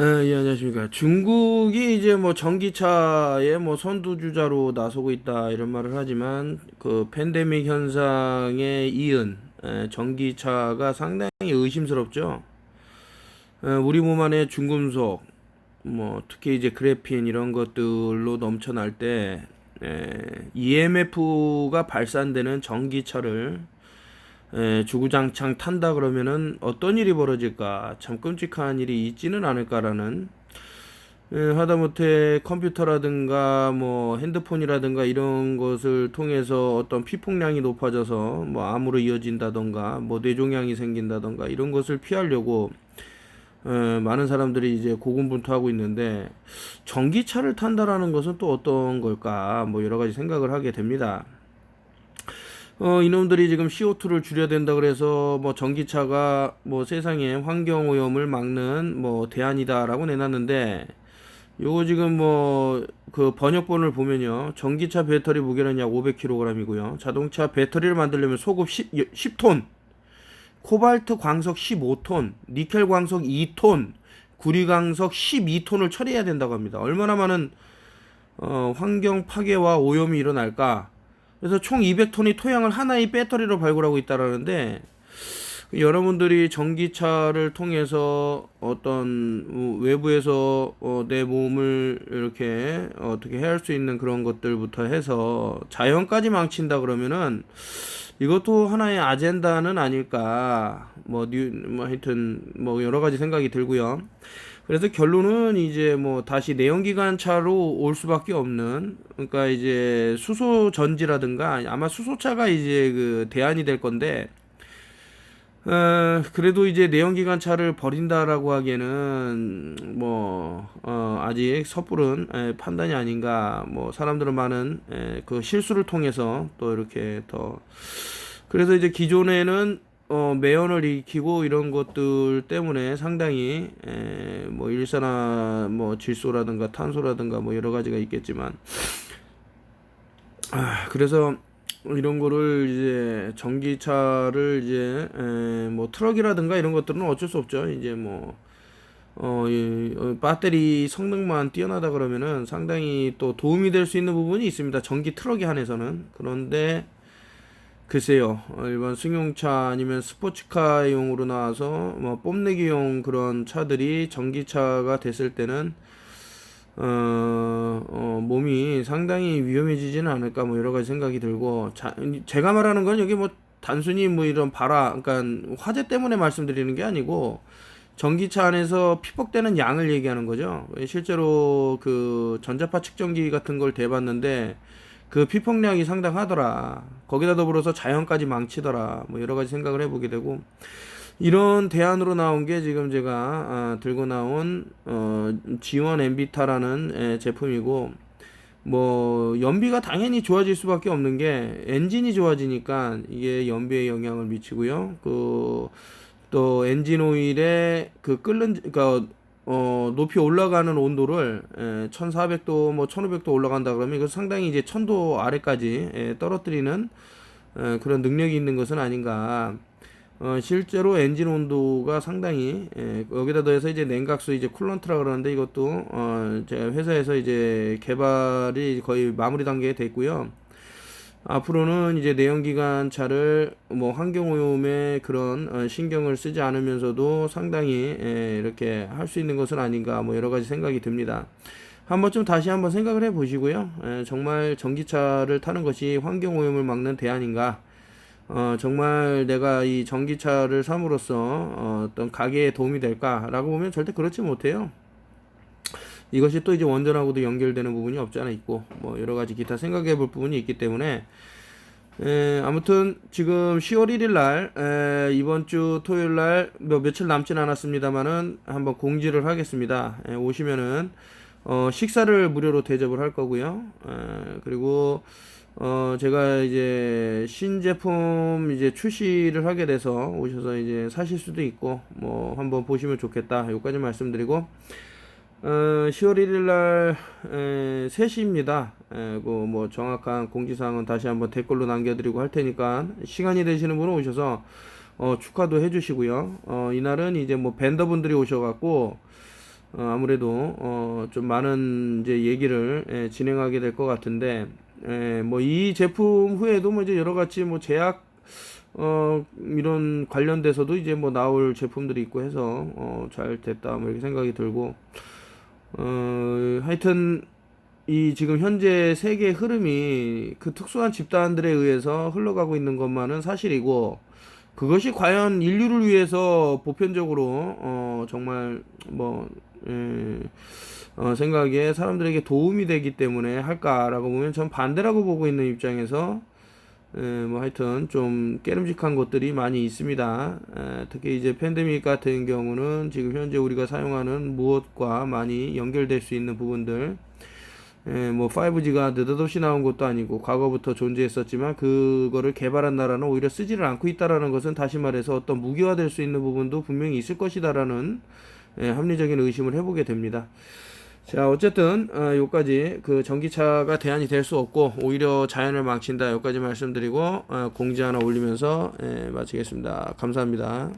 예, 안녕하십니까. 중국이 이제 뭐 전기차의 뭐 선두주자로 나서고 있다 이런 말을 하지만 그 팬데믹 현상에 이은 전기차가 상당히 의심스럽죠. 우리 몸 안에 중금속, 뭐 특히 이제 그래핀 이런 것들로 넘쳐날 때 EMF가 발산되는 전기차를 주구장창 탄다 그러면은 어떤 일이 벌어질까? 참 끔찍한 일이 있지는 않을까라는 하다못해 컴퓨터라든가 뭐 핸드폰이라든가 이런 것을 통해서 어떤 피폭량이 높아져서 뭐 암으로 이어진다던가 뭐 뇌종양이 생긴다던가 이런 것을 피하려고 많은 사람들이 이제 고군분투하고 있는데 전기차를 탄다라는 것은 또 어떤 걸까? 뭐 여러 가지 생각을 하게 됩니다. 이놈들이 지금 CO2를 줄여야 된다 그래서 뭐 전기차가 뭐 세상에 환경 오염을 막는 뭐 대안이다라고 내놨는데 요거 지금 뭐 그 번역본을 보면요. 전기차 배터리 무게는 약 500kg이고요. 자동차 배터리를 만들려면 소금 10톤, 코발트 광석 15톤, 니켈 광석 2톤, 구리 광석 12톤을 처리해야 된다고 합니다. 얼마나 많은 환경 파괴와 오염이 일어날까? 그래서 총 200톤의 토양을 하나의 배터리로 발굴하고 있다라는데 여러분들이 전기차를 통해서 어떤 외부에서 내 몸을 이렇게 어떻게 해야 할 수 있는 그런 것들부터 해서 자연까지 망친다 그러면은 이것도 하나의 아젠다는 아닐까 뭐 하여튼 뭐 여러 가지 생각이 들고요. 그래서 결론은 이제 뭐 다시 내연기관차로 올 수밖에 없는 그러니까 이제 수소 전지라든가 아마 수소차가 이제 그 대안이 될 건데 그래도 이제 내연기관차를 버린다라고 하기에는 아직 섣부른 판단이 아닌가. 뭐 사람들은 많은 그 실수를 통해서 또 이렇게 더 그래서 이제 기존에는 매연을 익히고 이런 것들 때문에 상당히 뭐 일산화 뭐 질소라든가 탄소라든가 뭐 여러 가지가 있겠지만 그래서 이런 거를 이제 전기차를 이제 뭐 트럭이라든가 이런 것들은 어쩔 수 없죠. 이제 뭐 배터리 성능만 뛰어나다 그러면은 상당히 또 도움이 될 수 있는 부분이 있습니다. 전기 트럭에 한해서는. 그런데 글쎄요, 일반 승용차 아니면 스포츠카용으로 나와서 뭐 뽐내기용 그런 차들이 전기차가 됐을 때는 몸이 상당히 위험해지지는 않을까 뭐 여러 가지 생각이 들고 제가 말하는 건 여기 뭐 단순히 뭐 이런 그러니까 화재 때문에 말씀드리는 게 아니고 전기차 안에서 피폭되는 양을 얘기하는 거죠. 실제로 그 전자파 측정기 같은 걸 대봤는데 그 피폭량이 상당하더라. 거기다 더불어서 자연까지 망치더라. 뭐 여러 가지 생각을 해보게 되고 이런 대안으로 나온 게 지금 제가 들고 나온 지원 엠비타라는 제품이고 뭐 연비가 당연히 좋아질 수밖에 없는 게 엔진이 좋아지니까 이게 연비에 영향을 미치고요. 그 또 엔진 오일의 그 끓는 그러니까 높이 올라가는 온도를 1400도 뭐 1500도 올라간다 그러면 이거 상당히 이제 1000도 아래까지 떨어뜨리는 그런 능력이 있는 것은 아닌가. 실제로 엔진 온도가 상당히 여기다 더해서 이제 냉각수 이제 쿨런트라 그러는데 이것도 제 회사에서 이제 개발이 거의 마무리 단계에 됐고요. 앞으로는 이제 내연기관차를 뭐 환경오염에 그런 신경을 쓰지 않으면서도 상당히 이렇게 할 수 있는 것은 아닌가 뭐 여러 가지 생각이 듭니다. 한 번쯤 다시 한번 생각을 해 보시고요. 정말 전기차를 타는 것이 환경오염을 막는 대안인가? 정말 내가 이 전기차를 삼으로써 어떤 가게에 도움이 될까라고 보면 절대 그렇지 못해요. 이것이 또 이제 원전하고도 연결되는 부분이 없지 않아 있고 뭐 여러 가지 기타 생각해 볼 부분이 있기 때문에 아무튼 지금 10월 1일 날 이번 주 토요일 날 며칠 남진 않았습니다만은 한번 공지를 하겠습니다. 오시면은 식사를 무료로 대접을 할 거고요. 그리고 제가 이제 신제품 이제 출시를 하게 돼서 오셔서 이제 사실 수도 있고 뭐 한번 보시면 좋겠다. 여기까지 말씀드리고 10월 1일 날 3시입니다. 그뭐 정확한 공지사항은 다시 한번 댓글로 남겨드리고 할 테니까 시간이 되시는 분은 오셔서 축하도 해주시고요. 이날은 이제 뭐 밴더분들이 오셔갖고 아무래도 좀 많은 이제 얘기를 진행하게 될 것 같은데, 뭐 이 제품 후에도 뭐 이제 여러 가지 뭐 제약 이런 관련돼서도 이제 뭐 나올 제품들이 있고 해서 잘 됐다 뭐 이렇게 생각이 들고, 하여튼 이 지금 현재 세계 흐름이 그 특수한 집단들에 의해서 흘러가고 있는 것만은 사실이고, 그것이 과연 인류를 위해서 보편적으로 정말 뭐 생각에 사람들에게 도움이 되기 때문에 할까라고 보면 전 반대라고 보고 있는 입장에서, 뭐 하여튼 좀 깨름직한 것들이 많이 있습니다. 특히 이제 팬데믹 같은 경우는 지금 현재 우리가 사용하는 무엇과 많이 연결될 수 있는 부분들, 뭐 5G가 느닷없이 나온 것도 아니고 과거부터 존재했었지만 그거를 개발한 나라는 오히려 쓰지를 않고 있다라는 것은, 다시 말해서 어떤 무기화될 수 있는 부분도 분명히 있을 것이다라는 합리적인 의심을 해보게 됩니다. 자, 어쨌든 요까지 그 전기차가 대안이 될 수 없고 오히려 자연을 망친다, 요까지 말씀드리고 공지 하나 올리면서 마치겠습니다. 감사합니다.